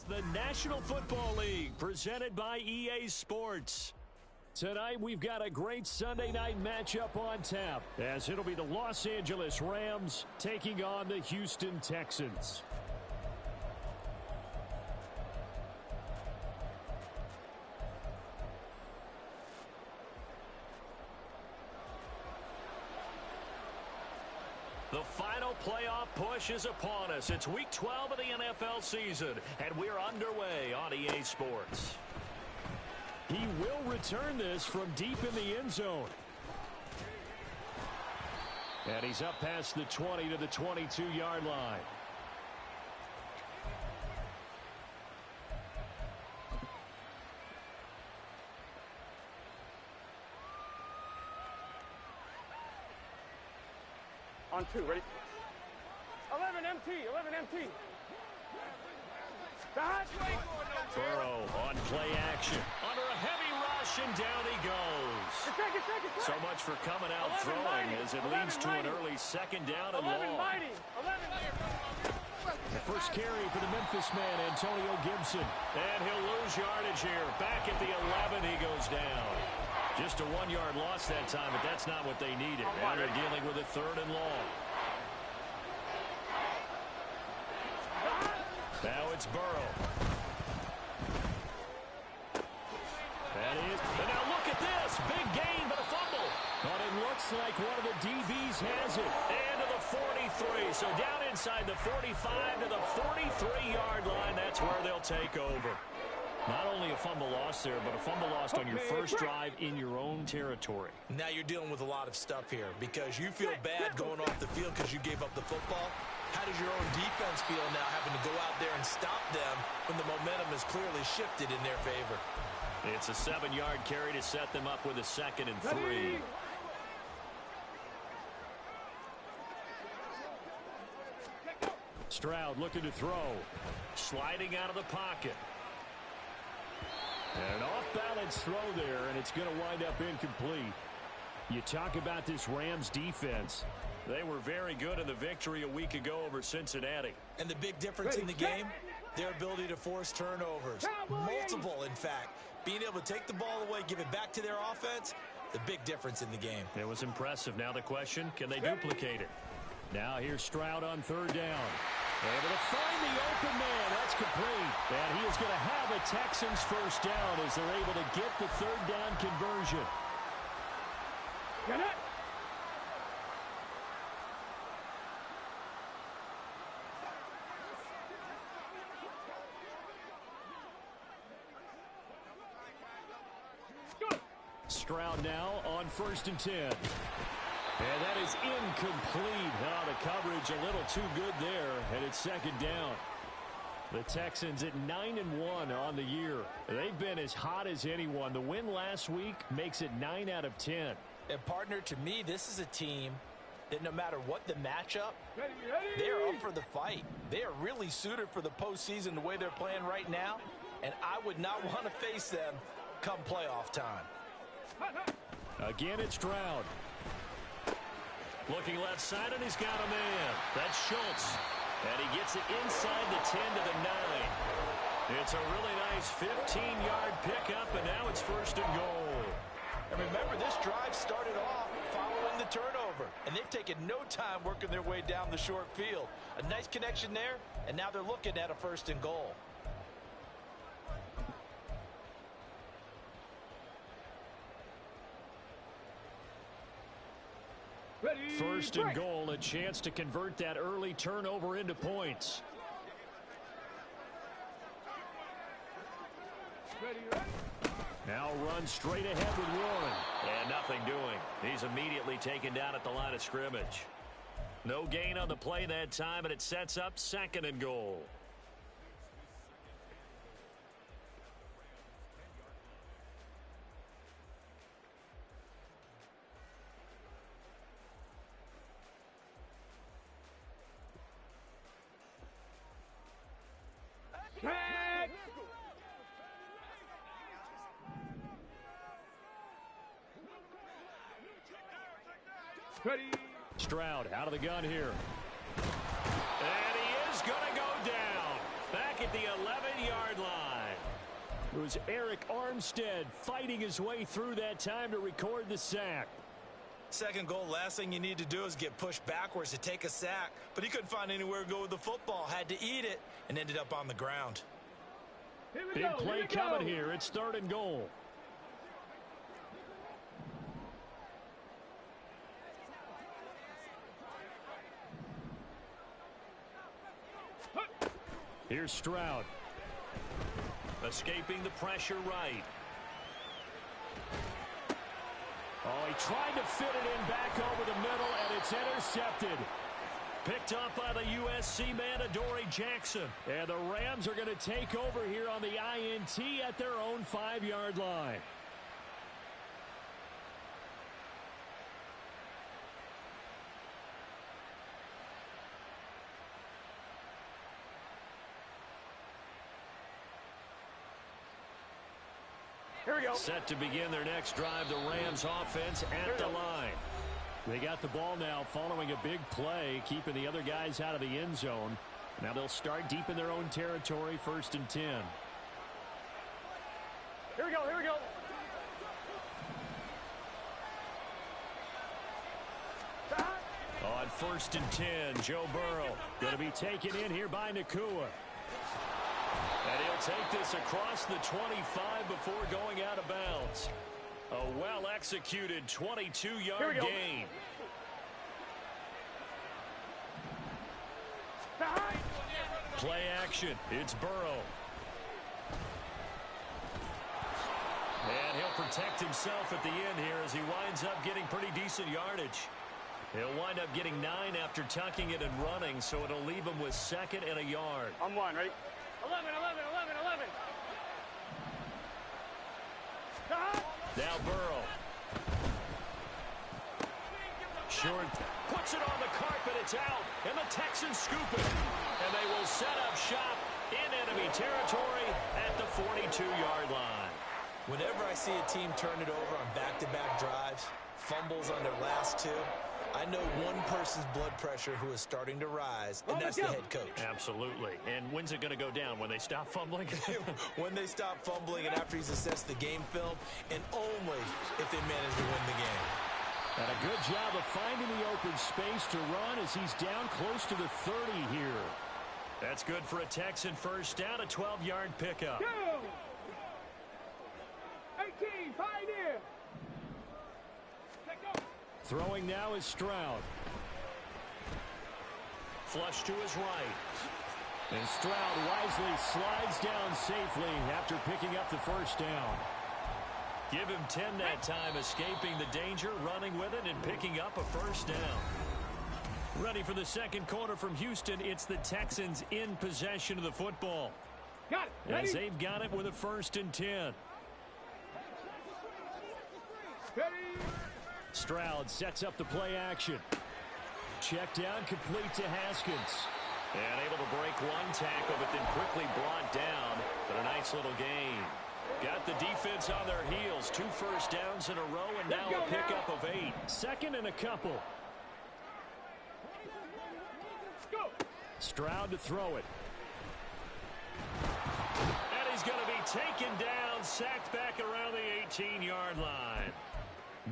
the National Football League, presented by EA Sports. Tonight, we've got a great Sunday night matchup on tap, as it'll be the Los Angeles Rams taking on the Houston Texans. The final playoff push is upon us. It's Week 12 of the NFL season, and we're underway on EA Sports. He will return this from deep in the end zone. And he's up past the 20 to the 22-yard line. On two, ready? 11 MT, 11 MT. Burrow on play action. Under a heavy rush, and down he goes. So much for coming out throwing as it leads to an early second down and long. The first carry for the Memphis man, Antonio Gibson. And he'll lose yardage here. Back at the 11, he goes down. Just a 1-yard loss that time, but that's not what they needed. Now they're dealing with a third and long. Now it's Burrow. That is. And now look at this. Big gain, but a fumble. But it looks like one of the DBs has it. And to the 43. So down inside the 45 to the 43-yard line. That's where they'll take over. Not only a fumble loss there, but a fumble lost on your first drive in your own territory. Now you're dealing with a lot of stuff here because you feel bad going off the field because you gave up the football. How does your own defense feel now having to go out there and stop them when the momentum is clearly shifted in their favor? It's a 7-yard carry to set them up with a 2nd and 3. Stroud looking to throw. Sliding out of the pocket. And an off-balance throw there, and it's going to wind up incomplete. You talk about this Rams defense. They were very good in the victory a week ago over Cincinnati. And the big difference in the game, their ability to force turnovers. Multiple, in fact. Being able to take the ball away, give it back to their offense, the big difference in the game. It was impressive. Now the question, can they duplicate it? Now here's Stroud on 3rd down. Able to find the open man. That's complete. And he is going to have a Texans first down as they're able to get the 3rd down conversion. Get it. Stroud now on 1st and 10. And that is incomplete. Oh, the coverage a little too good there, and it's 2nd down. The Texans at 9-1 on the year. They've been as hot as anyone. The win last week makes it 9 out of 10. And, partner, to me, this is a team that no matter what the matchup, they're up for the fight. They are really suited for the postseason the way they're playing right now, and I would not want to face them come playoff time. Again, it's Stroud. Looking left side, and he's got a man. That's Schultz. And he gets it inside the 10 to the 9. It's a really nice 15-yard pickup, and now it's 1st and goal. And remember, this drive started off following the turnover, and they've taken no time working their way down the short field. A nice connection there, and now they're looking at a 1st and goal. Ready, 1st and goal, a chance to convert that early turnover into points. ready. Now run straight ahead with Warren. And nothing doing. He's immediately taken down at the line of scrimmage. No gain on the play that time, and it sets up 2nd and goal. Ready. Stroud out of the gun here. And he is going to go down. Back at the 11-yard It was Eric Armstead fighting his way through that time to record the sack. Second goal, last thing you need to do is get pushed backwards to take a sack. But he couldn't find anywhere to go with the football. Had to eat it and ended up on the ground. Big play coming here. It's 3rd and goal. Here's Stroud. Escaping the pressure right. Oh, he tried to fit it in back over the middle, and it's intercepted. Picked up by the USC man, Adoree Jackson. And the Rams are going to take over here on the INT at their own 5-yard line. Here we go. Set to begin their next drive, the Rams offense at the line. They got the ball now following a big play, keeping the other guys out of the end zone. Now they'll start deep in their own territory, 1st and 10. Here we go, here we go. On 1st and 10, Joe Burrow going to be taken in here by Nacua. And he'll take this across the 25 before going out of bounds. A well-executed 22-yard gain. Play action. It's Burrow. And he'll protect himself at the end here as he winds up getting pretty decent yardage. He'll wind up getting 9 after tucking it and running, so it'll leave him with 2nd and a yard. I'm 1, ready? 11, 11, 11, 11. Now Burrow. Short. Puts it on the carpet. It's out. And the Texans scoop it. And they will set up shop in enemy territory at the 42-yard line. Whenever I see a team turn it over on back-to-back drives, fumbles on their last 2, I know one person's blood pressure who is starting to rise, and that's the head coach. Absolutely. And when's it going to go down? When they stop fumbling? When they stop fumbling and after he's assessed the game film, and only if they manage to win the game. And a good job of finding the open space to run as he's down close to the 30 here. That's good for a Texan first down, a 12-yard pickup. 18, Pioneer. Throwing now is Stroud. Flush to his right. And Stroud wisely slides down safely after picking up the first down. Give him 10 that time, escaping the danger, running with it, and picking up a first down. Ready for the second quarter from Houston. It's the Texans in possession of the football. Got it. Ready? As they've got it with a 1st and 10. Ready. Stroud sets up the play action. Check down, complete to Haskins. And able to break one tackle, but then quickly brought down. But a nice little gain. Got the defense on their heels. 2 first downs in a row, and now a pickup of 8. 2nd and a couple. Go. Stroud to throw it. And he's going to be taken down, sacked back around the 18-yard line.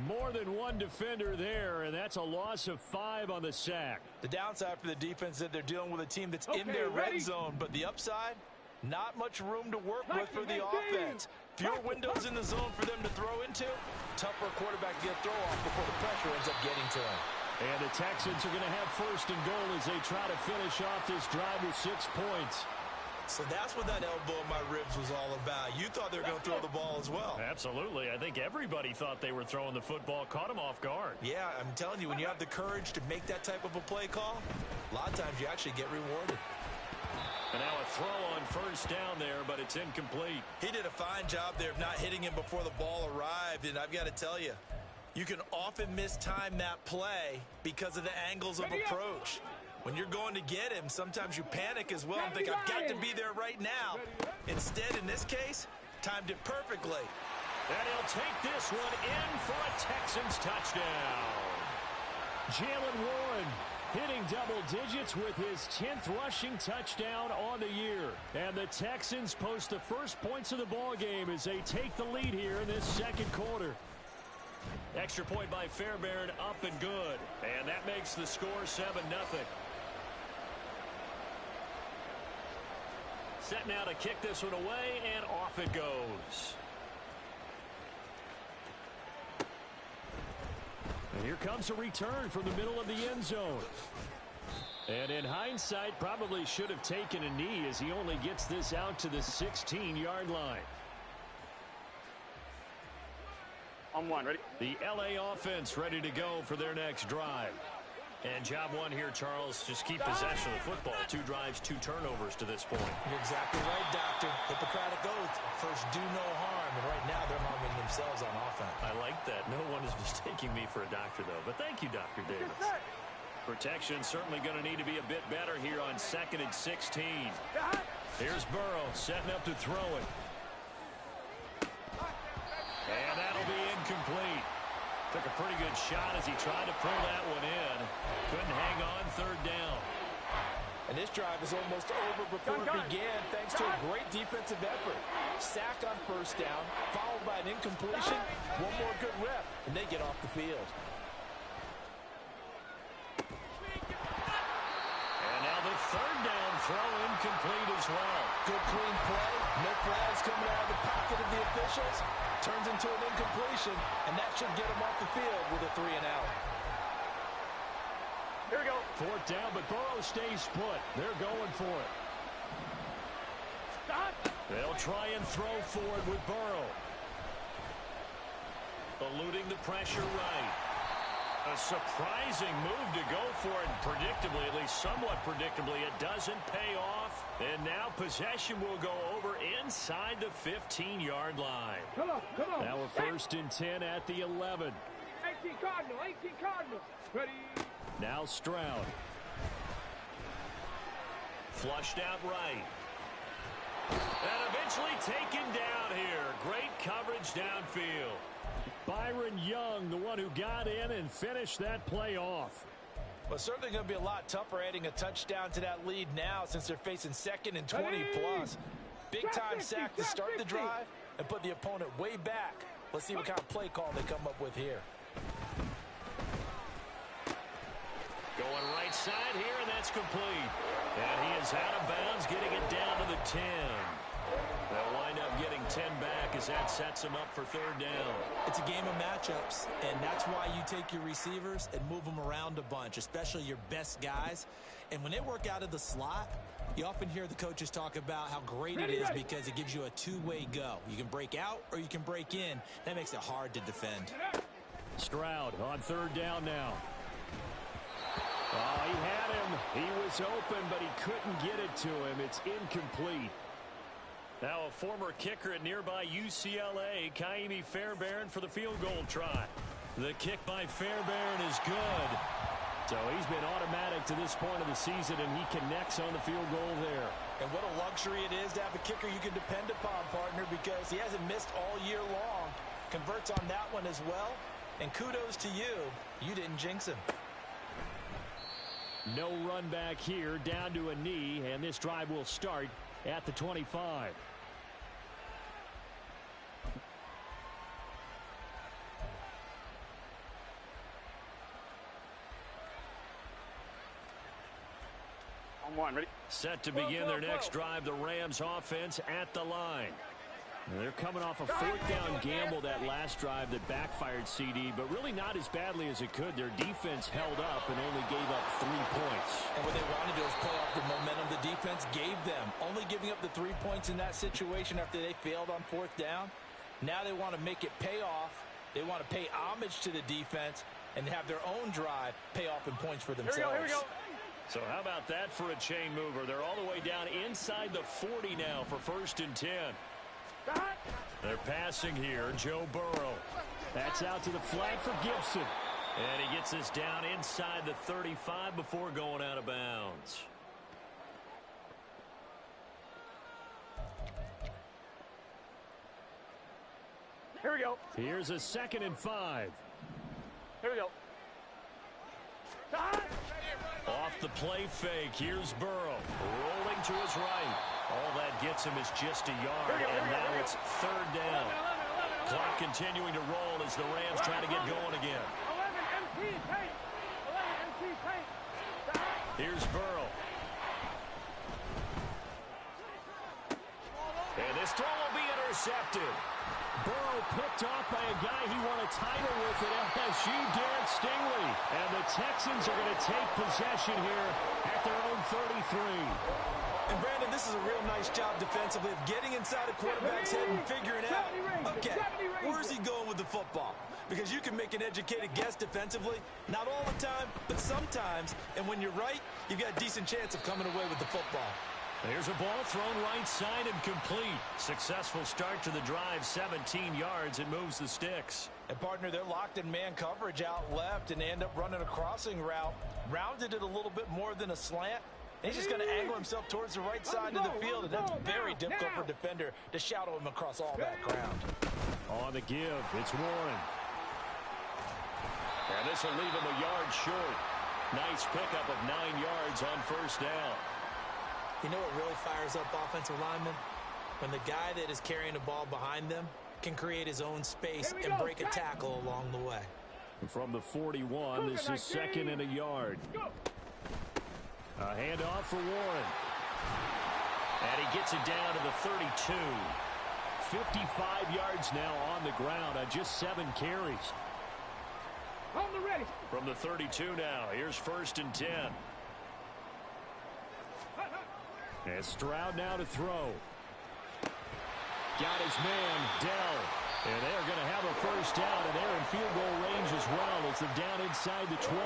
More than one defender there, and that's a loss of 5 on the sack. The downside for the defense is that they're dealing with a team that's in their red zone, but the upside, not much room to work with for the offense. Fewer windows in the zone for them to throw into. Tougher quarterback to get throw off before the pressure ends up getting to him. And the Texans are going to have 1st and goal as they try to finish off this drive with 6 points. So that's what that elbow in my ribs was all about. You thought they were going to throw the ball as well. Absolutely. I think everybody thought they were throwing the football, caught him off guard. Yeah, I'm telling you, when you have the courage to make that type of a play call, a lot of times you actually get rewarded. And now a throw on 1st down there, but it's incomplete. He did a fine job there of not hitting him before the ball arrived, and I've got to tell you, you can often mistime that play because of the angles of approach. When you're going to get him, sometimes you panic as well and think, I've got to be there right now. Instead, in this case, timed it perfectly. And he'll take this one in for a Texans touchdown. Jaylen Warren Hitting double digits with his 10th rushing touchdown on the year. And the Texans post the first points of the ball game as they take the lead here in this second quarter. Extra point by Fairbairn, up and good. And that makes the score 7-0. Set now to kick this one away, and off it goes. And here comes a return from the middle of the end zone. And in hindsight, probably should have taken a knee as he only gets this out to the 16-yard line. On one, ready? The LA offense ready to go for their next drive. And job one here, Charles, just keep possession of the football. 2 drives, 2 turnovers to this point. You're exactly right, Doctor. Hippocratic oath. First, do no harm. And right now, they're harming themselves on offense. I like that. No one is mistaking me for a doctor, though. But thank you, Dr. Davis. Protection certainly going to need to be a bit better here on 2nd and 16. Here's Burrow setting up to throw it. And that'll be incomplete. Took a pretty good shot as he tried to pull that one in. Couldn't hang on 3rd down. And this drive is almost over before it began thanks to a great defensive effort. Sack on 1st down, followed by an incompletion. One more good rep, and they get off the field. And now the 3rd down throw incomplete as well. Good clean play. No flags coming out of the pocket of the officials. Turns into an incompletion, and that should get him off the field with a 3-and-out. Here we go. 4th down, but Burrow stays put. They're going for it. Stop. They'll try and throw forward with Burrow. Eluding the pressure right. A surprising move to go for it. Predictably, at least somewhat predictably, it doesn't pay off. And now possession will go over inside the 15-yard line. Come on, come on. Now a 1st and 10 at the 11. 18 Cardinal, 18 Cardinal. Ready. Now Stroud. Flushed out right. And eventually taken down here. Great coverage downfield. Byron Young, the one who got in and finished that play off. Well, certainly going to be a lot tougher adding a touchdown to that lead now since they're facing 2nd and 20 plus. Big-time sack to start the drive and put the opponent way back. Let's see what kind of play call they come up with here. Going right side here, and that's complete. And he is out of bounds, getting it down to the 10. They'll wind up getting 10 back as that sets him up for 3rd down. It's a game of matchups, and that's why you take your receivers and move them around a bunch, especially your best guys. And when they work out of the slot, you often hear the coaches talk about how great it is because it gives you a 2-way go. You can break out or you can break in. That makes it hard to defend. Stroud on 3rd down now. Oh, he had him. He was open, but he couldn't get it to him. It's incomplete. Now a former kicker at nearby UCLA, Kaimi Fairbairn, for the field goal try. The kick by Fairbairn is good. So he's been automatic to this point of the season, and he connects on the field goal there. And what a luxury it is to have a kicker you can depend upon, partner, because he hasn't missed all year long. Converts on that one as well. And kudos to you. You didn't jinx him. No run back here, down to a knee, and this drive will start at the 25. On one, ready? Set to begin their next drive, the Rams offense at the line. They're coming off a 4th down gamble that last drive that backfired CD, but really not as badly as it could. Their defense held up and only gave up 3 points. And what they wanted to do was play off the momentum the defense gave them. Only giving up the 3 points in that situation after they failed on 4th down. Now they want to make it pay off. They want to pay homage to the defense and have their own drive pay off in points for themselves. Here we go, here we go. So how about that for a chain mover? They're all the way down inside the 40 now for 1st and 10. They're passing here, Joe Burrow. That's out to the flat for Gibson. And he gets us down inside the 35 before going out of bounds. Here we go. Here's a 2nd and 5. Here we go. Off the play fake, here's Burrow. Rolling to his right. All that gets him is just a yard, and now it's third down. Clock continuing to roll as the Rams try to get going again. 11 MT paint. 11 MT paint. Here's Burrow. And this throw will be intercepted. Burrow picked off by a guy he won a title with at LSU, Derek Stingley. And the Texans are going to take possession here at their own 33. And Brandon, this is a real nice job defensively of getting inside a quarterback's head and figuring out, okay, where's he going with the football? Because you can make an educated guess defensively, not all the time, but sometimes. And when you're right, you've got a decent chance of coming away with the football. There's a ball thrown right side and complete. Successful start to the drive, 17 yards. It moves the sticks. And, partner, they're locked in man coverage out left, and they end up running a crossing route. Rounded it a little bit more than a slant. He's just going to angle himself towards the right side of the field, and that's very difficult for a defender to shadow him across all that ground. On the give, it's Warren. And this will leave him a yard short. Nice pickup of 9 yards on first down. You know what really fires up offensive linemen? When the guy that is carrying the ball behind them can create his own space and break a tackle along the way. From the 41, this is second and a yard. A handoff for Warren. And he gets it down to the 32. 55 yards now on the ground on just 7 carries. On the ready. From the 32 now, here's first and 10. And Stroud now to throw. Got his man, Dell. And they're going to have a first down, and they're in field goal range as well as they're down inside the 20.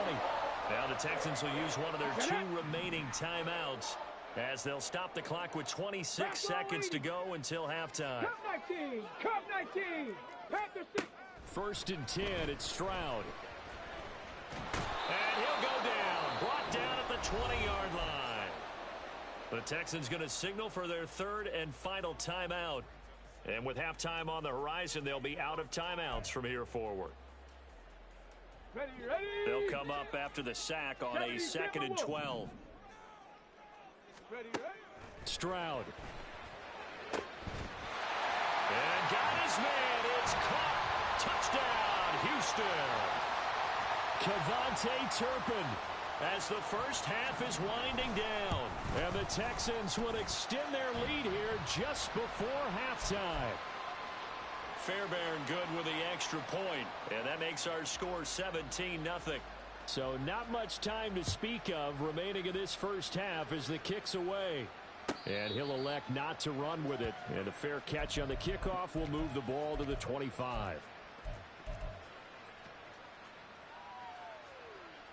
Now the Texans will use one of their 2 remaining timeouts as they'll stop the clock with 26 seconds to go until halftime. Cup 19. Cup 19. Panthers 6. First and 10, it's Stroud. And he'll go down. Brought down at the 20-yard line. The Texans going to signal for their 3rd and final timeout. And with halftime on the horizon, they'll be out of timeouts from here forward. Ready, ready. They'll come up after the sack on a 2nd and 12. Ready, ready. Stroud. And got his man. It's caught. Touchdown, Houston. Kevontae Turpin as the first half is winding down. And the Texans would extend their lead here just before halftime. Fairbairn good with the extra point, and that makes our score 17-0. So not much time to speak of remaining in this first half as the kick's away. And he'll elect not to run with it. And a fair catch on the kickoff will move the ball to the 25.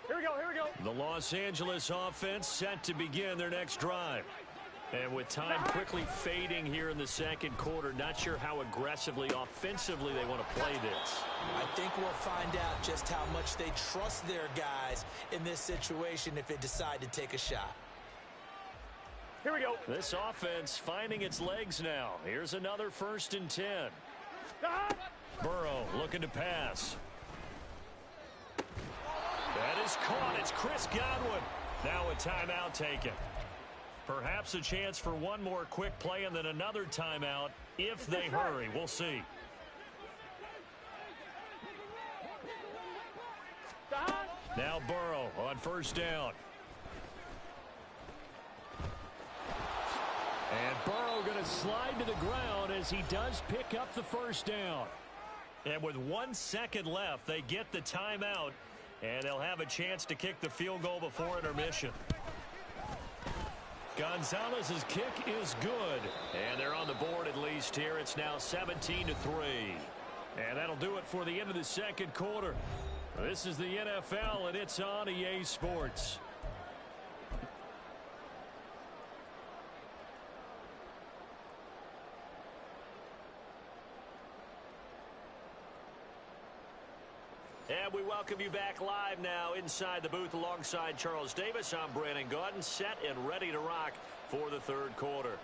Here we go, here we go. The Los Angeles offense set to begin their next drive. And with time quickly fading here in the second quarter, not sure how aggressively, offensively they want to play this. I think we'll find out just how much they trust their guys in this situation if they decide to take a shot. Here we go. This offense finding its legs now. Here's another 1st and 10. Burrow looking to pass. That is caught. It's Chris Godwin. Now a timeout taken. Perhaps a chance for one more quick play and then another timeout if they hurry. We'll see. Now Burrow on first down. And Burrow going to slide to the ground as he does pick up the first down. And with 1 second left, they get the timeout. And they'll have a chance to kick the field goal before intermission. Gonzalez's kick is good. And they're on the board at least here. It's now 17-3. And that'll do it for the end of the second quarter. This is the NFL, and it's on EA Sports. And we welcome you back live now inside the booth alongside Charles Davis. I'm Brandon Gaudin, set and ready to rock for the third quarter.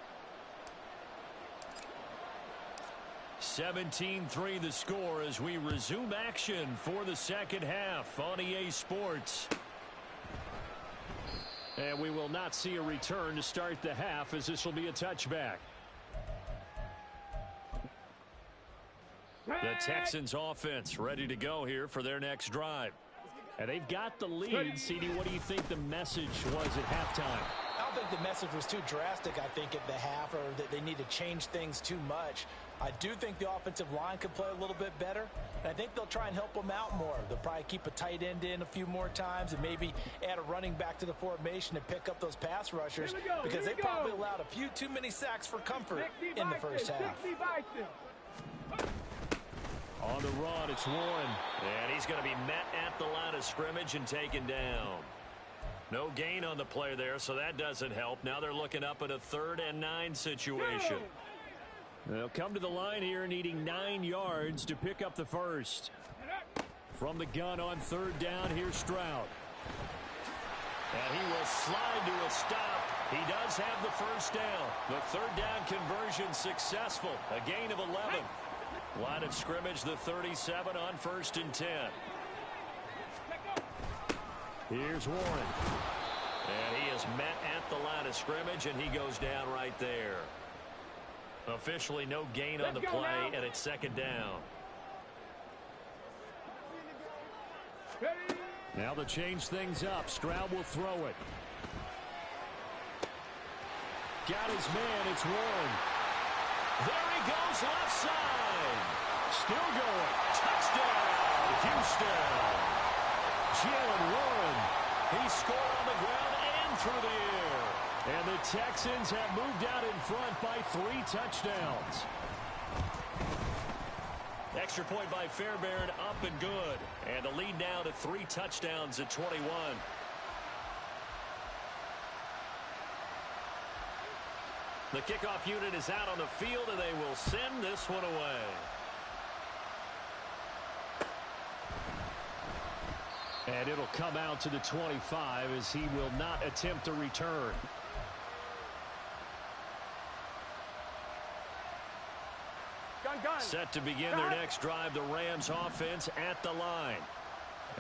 17-3 the score as we resume action for the second half on EA Sports. And we will not see a return to start the half, as this will be a touchback. The Texans offense ready to go here for their next drive. And they've got the lead. CD, what do you think the message was at halftime? I don't think the message was too drastic, I think, at the half, or that they need to change things too much. I do think the offensive line could play a little bit better, and I think they'll try and help them out more. They'll probably keep a tight end in a few more times and maybe add a running back to the formation and pick up those pass rushers, because they probably allowed a few too many sacks for comfort in the first half. On the run, it's Warren. And he's going to be met at the line of scrimmage and taken down. No gain on the play there, so that doesn't help. Now they're looking up at a 3rd and 9 situation. They'll come to the line here needing 9 yards to pick up the first. From the gun on 3rd down, here's Stroud. And he will slide to a stop. He does have the first down. The 3rd down conversion successful. A gain of 11. Line of scrimmage, the 37 on 1st and 10. Here's Warren. And he is met at the line of scrimmage, and he goes down right there. Officially no gain on the play, and it's 2nd down. Now to change things up, Stroud will throw it. Got his man, it's Warren. There he goes, left side. Still going. Touchdown, Houston. Jalen Warren. He scored on the ground and through the air. And the Texans have moved out in front by 3 touchdowns. Extra point by Fairbairn, up and good. And the lead now to 3 touchdowns at 21. The kickoff unit is out on the field, and they will send this one away. And it'll come out to the 25 as he will not attempt a return. Set to begin their next drive, the Rams offense at the line.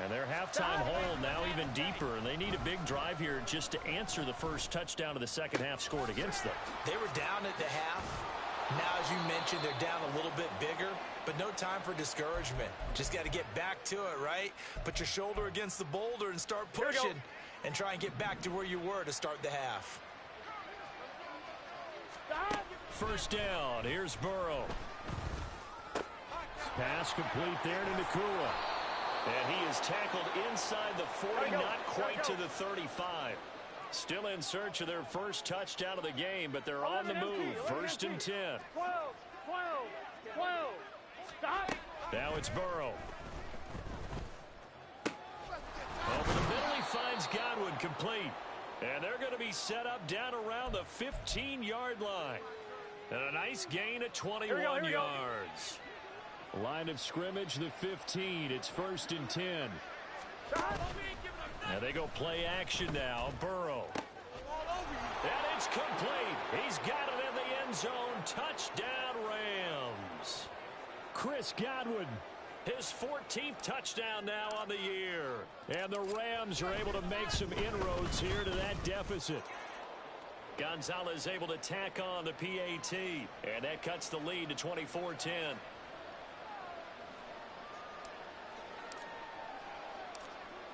And their halftime hole now even deeper, and they need a big drive here just to answer the first touchdown of the second half scored against them. They were down at the half. Now, as you mentioned, they're down a little bit bigger, but no time for discouragement. Just got to get back to it, right? Put your shoulder against the boulder and start pushing and try and get back to where you were to start the half. First down, here's Burrow. Pass complete there to Nakua. And he is tackled inside the 40, not quite to the 35. Still in search of their first touchdown of the game, but they're on the move. 1st and 10. 12. Stop. Now it's Burrow. Over the middle, he finds Godwin complete. And they're going to be set up down around the 15-yard line. And a nice gain of 21 yards. Line of scrimmage, the 15. It's 1st and 10. And they go play action now. Burrow. And it's complete. He's got it in the end zone. Touchdown, Rams. Chris Godwin. His 14th touchdown now on the year. And the Rams are able to make some inroads here to that deficit. Gonzalez able to tack on the PAT. And that cuts the lead to 24-10.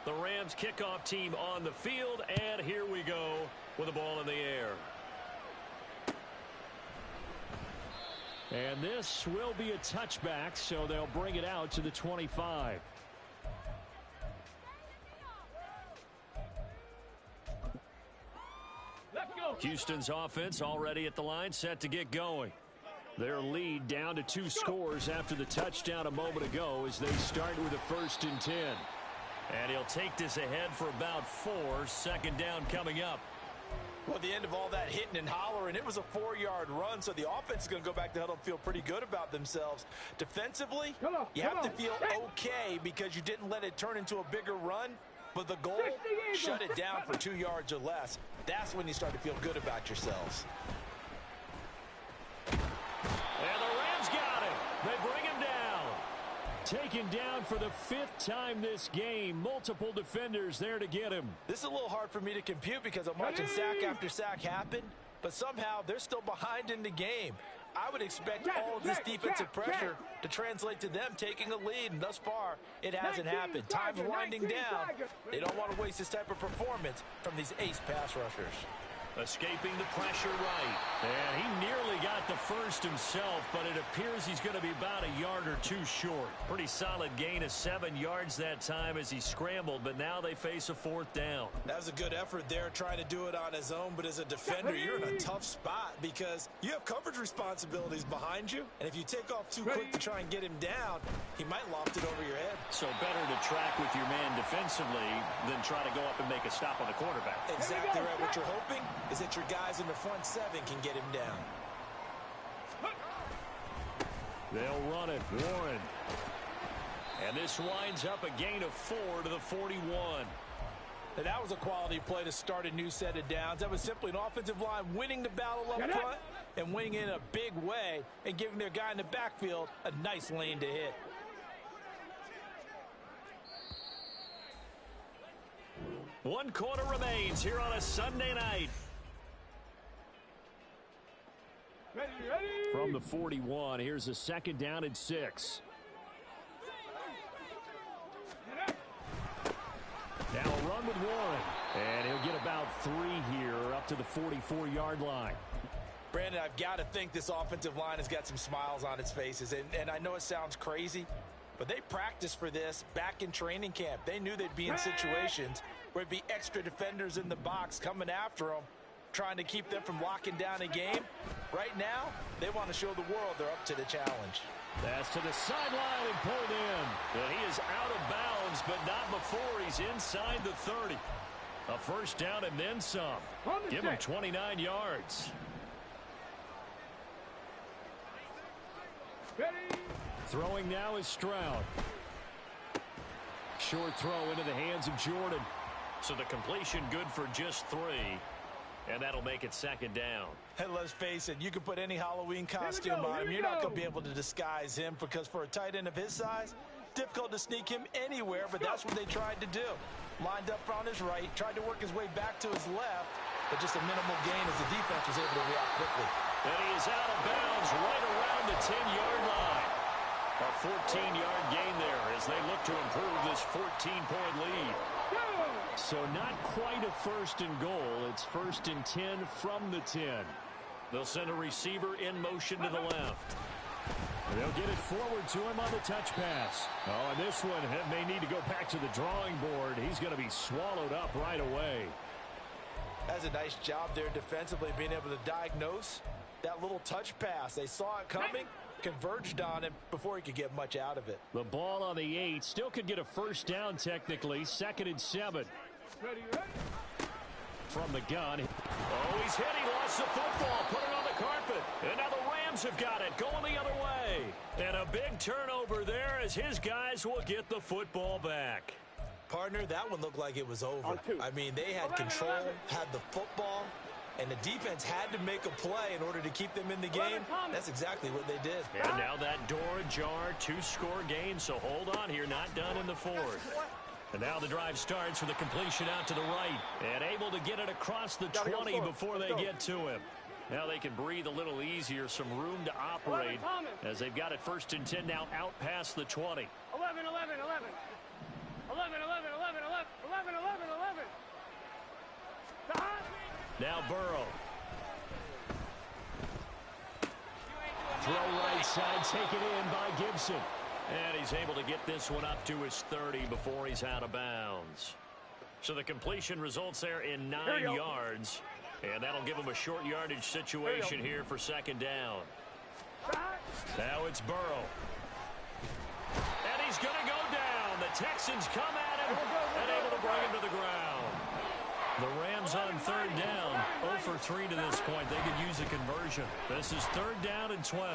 The Rams kickoff team on the field, and here we go with the ball in the air. And this will be a touchback, so they'll bring it out to the 25. Let's go. Houston's offense already at the line, set to get going. Their lead down to 2 scores after the touchdown a moment ago as they start with a 1st and 10. And he'll take this ahead for about 4. 2nd down coming up. Well, at the end of all that hitting and hollering, it was a 4-yard run, so the offense is going to go back to huddle and feel pretty good about themselves. Defensively, you have to feel okay because you didn't let it turn into a bigger run, but the goal, shut it down for 2 yards or less. That's when you start to feel good about yourselves. And the Rams got it. They bring him down. taken down for the 5th time this game. Multiple defenders there to get him. This is a little hard for me to compute because I'm watching sack after sack happen, but somehow they're still behind in the game. I would expect all of this defensive pressure to translate to them taking a lead, and thus far, it hasn't happened. Time's winding down. They don't want to waste this type of performance from these ace pass rushers. Escaping the pressure right. And he nearly got the first himself, but it appears he's going to be about a yard or two short. Pretty solid gain of 7 yards that time as he scrambled, but now they face a 4th down. That was a good effort there trying to do it on his own, but as a defender, you're in a tough spot because you have coverage responsibilities behind you, and if you take off too quick to try and get him down, he might loft it over your head. So better to track with your man defensively than try to go up and make a stop on the quarterback. Exactly right. What you're hoping is that your guys in the front 7 can get him down. They'll run it. Warren. And this winds up a gain of 4 to the 41. And that was a quality play to start a new set of downs. That was simply an offensive line winning the battle up front and winning it in a big way and giving their guy in the backfield a nice lane to hit. One quarter remains here on a Sunday night. From the 41, here's a 2nd down and 6. Now a run with Warren. And he'll get about 3 here up to the 44-yard line. Brandon, I've got to think this offensive line has got some smiles on its faces. And I know it sounds crazy, but they practiced for this back in training camp. They knew they'd be in situations where it'd be extra defenders in the box coming after them, trying to keep them from locking down a game. Right now, they want to show the world they're up to the challenge. That's to the sideline and pulled in. And he is out of bounds, but not before he's inside the 30. A 1st down and then some. Give him 29 yards. Throwing now is Stroud. Short throw into the hands of Jordan. So the completion good for just 3. And that'll make it 2nd down. Hey, let's face it, you can put any Halloween costume on him. You're not going to be able to disguise him because for a tight end of his size, difficult to sneak him anywhere, but that's what they tried to do. Lined up on his right, tried to work his way back to his left, but just a minimal gain as the defense was able to react quickly. And he is out of bounds right around the 10-yard line. A 14-yard gain there as they look to improve this 14-point lead. So not quite a 1st and goal. It's 1st and 10 from the 10. They'll send a receiver in motion to the left. They'll get it forward to him on the touch pass. Oh, and this one may need to go back to the drawing board. He's going to be swallowed up right away. That's a nice job there defensively, being able to diagnose that little touch pass. They saw it coming, converged on him before he could get much out of it. The ball on the 8 still could get a 1st down technically. 2nd and 7. From the gun. Oh, he's hit. He lost the football. Put it on the carpet. And now the Rams have got it. Going the other way. And a big turnover there as his guys will get the football back. Partner, that one looked like it was over. I mean, they had control, had the football, and the defense had to make a play in order to keep them in the game. That's exactly what they did. And now that door ajar, 2-score game, so hold on here, not done in the 4th. And now the drive starts with a completion out to the right. And able to get it across the 20 before they get to him. Now they can breathe a little easier, some room to operate as they've got it 1st and 10 now out past the 20. 11, 11, 11. 11, 11, 11, 11, 11, 11, 11. Now Burrow. Throw right side, taken in by Gibson. And he's able to get this one up to his 30 before he's out of bounds. So the completion results there in 9 yards. And that'll give him a short yardage situation here for 2nd down. Now it's Burrow. And he's going to go down. The Texans come at him and able to bring him to the ground. The Rams on 3rd down. 0 for 3 to this point. They could use a conversion. This is 3rd down and 12.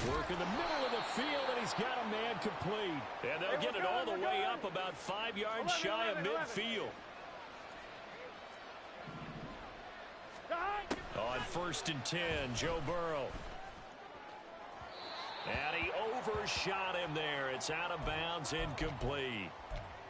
Work in the middle of the field, and he's got a man complete. And they'll get it all the way up about 5 yards shy of midfield. On 1st and 10, Joe Burrow. And he overshot him there. It's out of bounds, incomplete.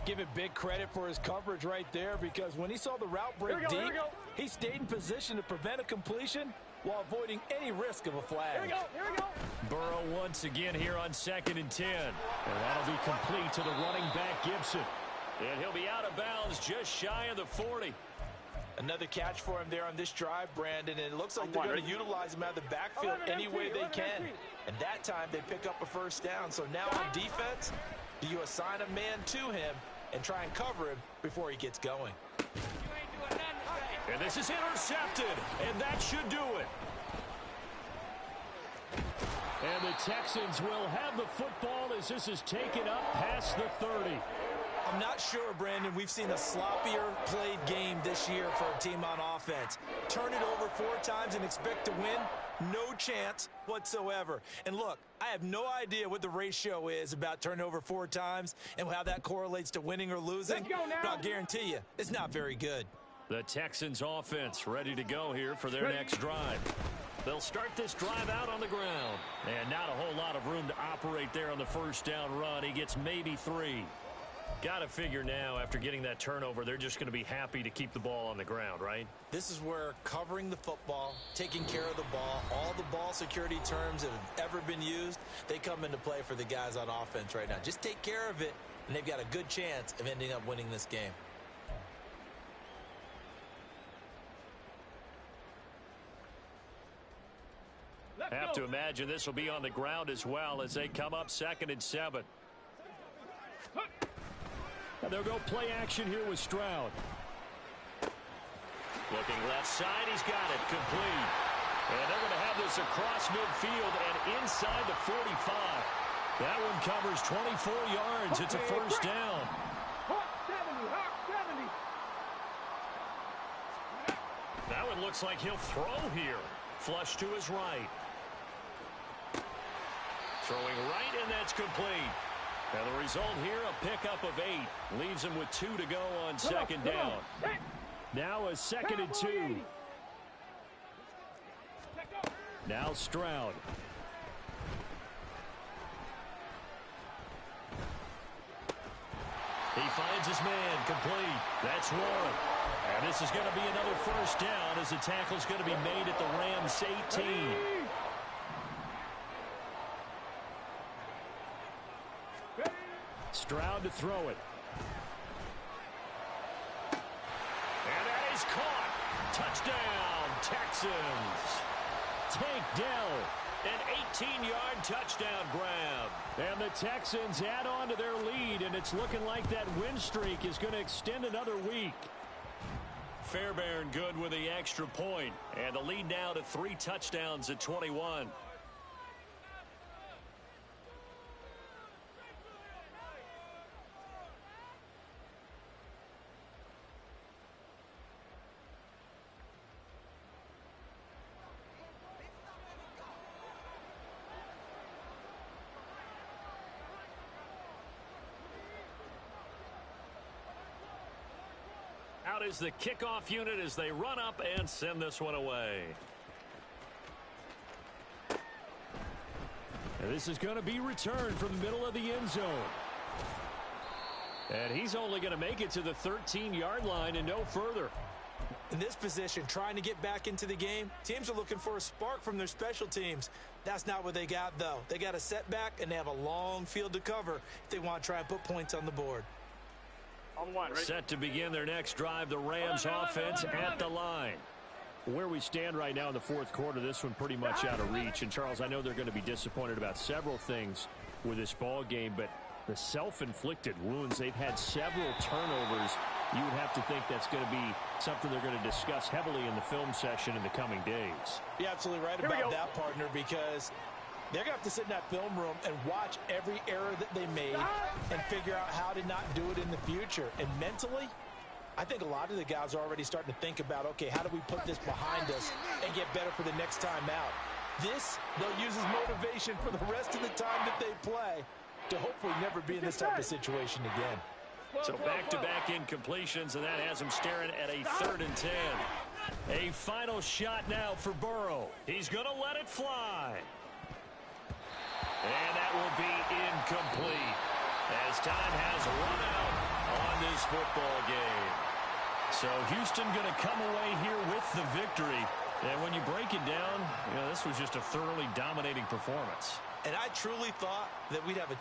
Give it big credit for his coverage right there, because when he saw the route break deep, he stayed in position to prevent a completion while avoiding any risk of a flag. Here we go. Burrow once again here on 2nd and 10. And that'll be complete to the running back, Gibson. And he'll be out of bounds just shy of the 40. Another catch for him there on this drive, Brandon, and it looks like they're going to utilize him out of the backfield any way they can. And that time they pick up a first down. So now on defense, do you assign a man to him and try and cover him before he gets going? And this is intercepted, and that should do it. And the Texans will have the football as this is taken up past the 30. I'm not sure, Brandon, we've seen a sloppier played game this year for a team on offense. Turn it over 4 times and expect to win? No chance whatsoever. And look, I have no idea what the ratio is about turning over 4 times and how that correlates to winning or losing. But I'll guarantee you, it's not very good. The Texans offense ready to go here for their next drive. They'll start this drive out on the ground. And not a whole lot of room to operate there on the first down run. He gets maybe 3. Got to figure now, after getting that turnover, they're just going to be happy to keep the ball on the ground, right? This is where covering the football, taking care of the ball, all the ball security terms that have ever been used, they come into play for the guys on offense right now. Just take care of it, and they've got a good chance of ending up winning this game. Have to imagine this will be on the ground as well as they come up 2nd and 7. And they'll go play action here with Stroud. Looking left side, he's got it complete. And they're going to have this across midfield and inside the 45. That one covers 24 yards. It's a first down. That one looks like he'll throw here. Flush to his right. Throwing right, and that's complete. And the result here, a pickup of 8. Leaves him with 2 to go on 2nd down. Now a 2nd and 2. Now Stroud. He finds his man complete. That's Warren. And this is going to be another first down as the tackle's going to be made at the Rams 18. Stroud to throw it. And that is caught. Touchdown, Texans. Tank Dell, an 18-yard touchdown grab. And the Texans add on to their lead, and it's looking like that win streak is going to extend another week. Fairbairn good with the extra point, and the lead now to 3 touchdowns at 21. Out is the kickoff unit as they run up and send this one away. And this is going to be returned from the middle of the end zone. And he's only going to make it to the 13-yard line and no further. In this position, trying to get back into the game, teams are looking for a spark from their special teams. That's not what they got, though. They got a setback, and they have a long field to cover if they want to try and put points on the board. Set to begin their next drive, the Rams offense at the line. Where we stand right now in the fourth quarter, this one pretty much out of reach. And, Charles, I know they're going to be disappointed about several things with this ball game, but the self-inflicted wounds, they've had several turnovers. You would have to think that's going to be something they're going to discuss heavily in the film session in the coming days. You're absolutely right about that, partner, because they're going to have to sit in that film room and watch every error that they made and figure out how to not do it in the future. And mentally, I think a lot of the guys are already starting to think about, okay, how do we put this behind us and get better for the next time out? This, they'll use as motivation for the rest of the time that they play to hopefully never be in this type of situation again. So back-to-back incompletions, and that has him staring at a 3rd and 10. A final shot now for Burrow. He's going to let it fly. And that will be incomplete as time has run out on this football game. So Houston going to come away here with the victory. And when you break it down, this was just a thoroughly dominating performance. And I truly thought that we'd have a